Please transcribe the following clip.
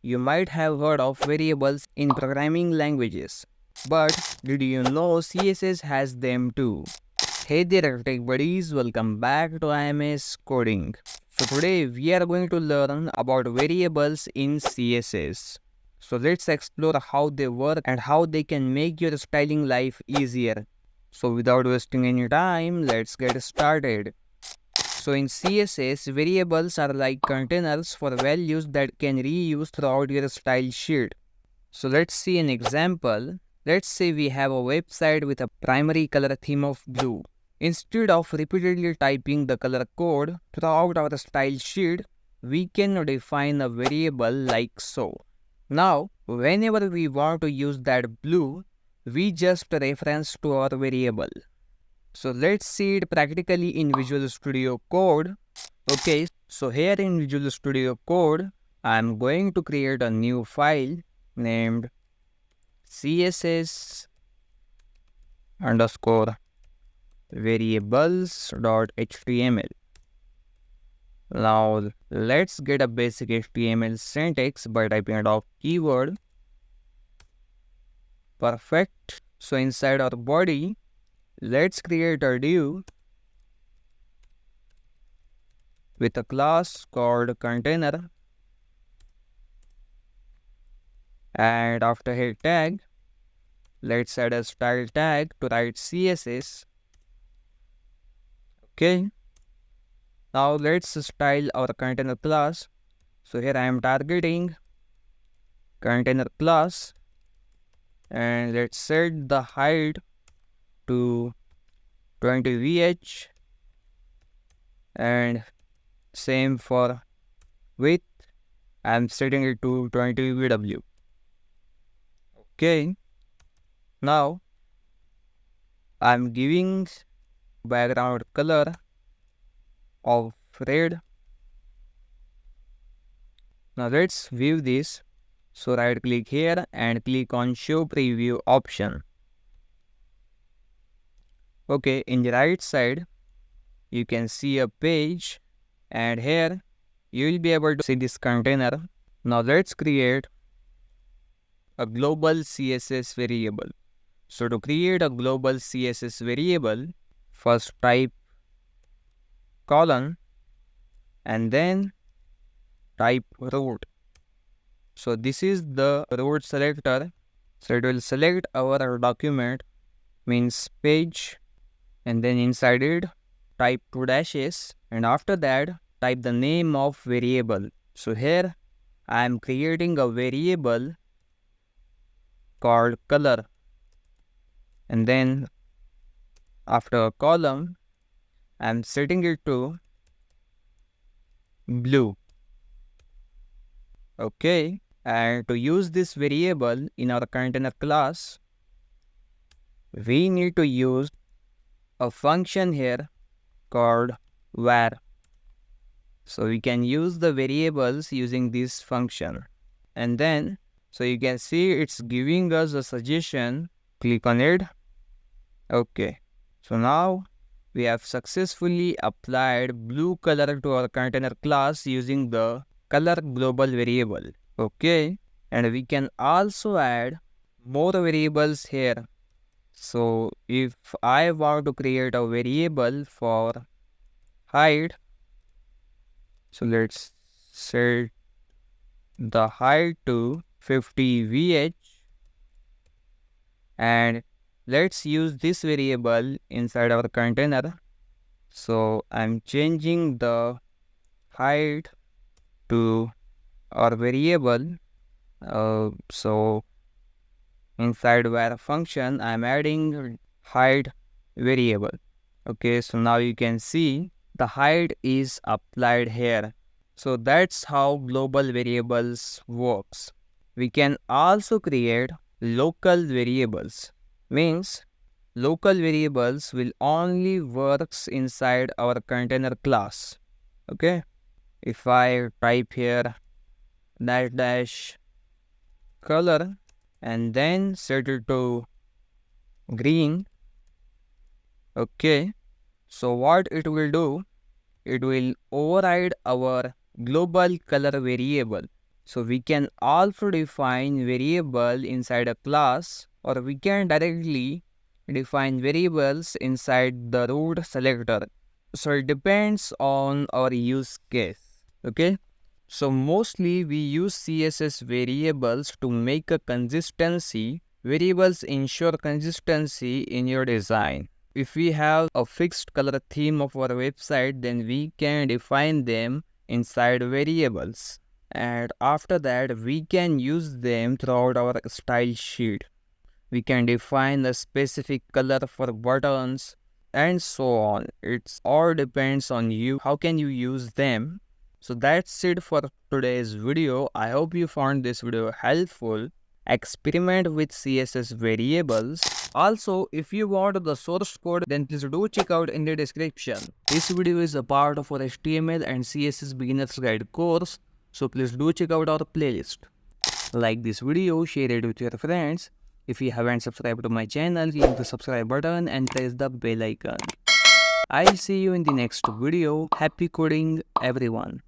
You might have heard of variables in programming languages, but did you know CSS has them too? Hey there tech buddies, welcome back to IMS Coding. So today we are going to learn about variables in CSS. So let's explore how they work and how they can make your styling life easier. So without wasting any time, let's get started. So in CSS, variables are like containers for values that can reuse throughout your style sheet. So let's see an example. Let's say we have a website with a primary color theme of blue. Instead of repeatedly typing the color code throughout our style sheet, we can define a variable like so. Now, whenever we want to use that blue, we just reference to our variable. So let's see it practically in Visual Studio Code. Okay, so here in Visual Studio Code, I'm going to create a new file named CSS underscore variables.html. Now let's get a basic HTML syntax by typing a keyword. Perfect. So inside our body, let's create a div with a class called container, and after head tag, let's add a style tag to write CSS. Okay. Now let's style our container class. So here I am targeting container class, and let's set the height to 20 VH and same for width, I'm setting it to 20 VW. Okay, now I'm giving background color of red. Now let's view this. So right click here and click on show preview option. Okay, in the right side, you can see a page, and here you will be able to see this container. Now let's create a global CSS variable. So to create a global CSS variable, first type colon and then type root. So this is the root selector. So it will select our document, means page, and then inside it type 2 dashes, and after that type the name of variable. So here I am creating a variable called color, and then after a column I am setting it to blue. Okay, and to use this variable in our container class, we need to use a function here called var. So we can use the variables using this function, and then so you can see it's giving us a suggestion. Click on it. Okay, so now we have successfully applied blue color to our container class using the color global variable. Okay, and we can also add more variables here. So if I want to create a variable for height, so let's set the height to 50 VH, and let's use this variable inside our container. So I'm changing the height to our variable. So inside var function, I'm adding height variable. Okay, so now you can see the height is applied here. So that's how global variables works. We can also create local variables. Means local variables will only works inside our container class. Okay, if I type here dash color and then set it to green. Okay, so what it will do, it will override our global color variable. So we can also define variable inside a class, or we can directly define variables inside the root selector. So it depends on our use case. Okay. So mostly we use CSS variables to make a consistency. Variables ensure consistency in your design. If we have a fixed color theme of our website, then we can define them inside variables. And after that, we can use them throughout our style sheet. We can define a specific color for buttons and so on. It all depends on you. How can you use them? So that's it for today's video. I hope you found this video helpful. Experiment with CSS variables. Also, if you want the source code, then please do check out in the description. This video is a part of our HTML and CSS Beginners Guide course, so please do check out our playlist. Like this video, share it with your friends. If you haven't subscribed to my channel, click the subscribe button and press the bell icon. I'll see you in the next video. Happy coding, everyone.